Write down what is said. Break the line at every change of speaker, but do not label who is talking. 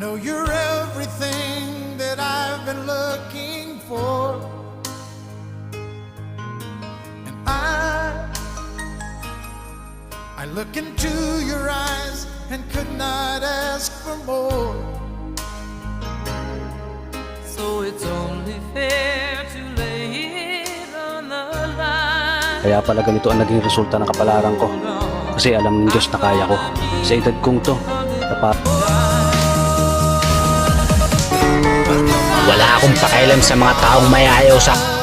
know you're everything that I've been looking for, and I look into your eyes and could not ask for more.
So it's only fair to lay it on the line.
Kaya pala ganito ang naging resulta ng kapalaran ko. Kasi alam ng Diyos na kaya ko. Sa edad kong to,
Wala akong pakialam sa mga taong may ayaw sa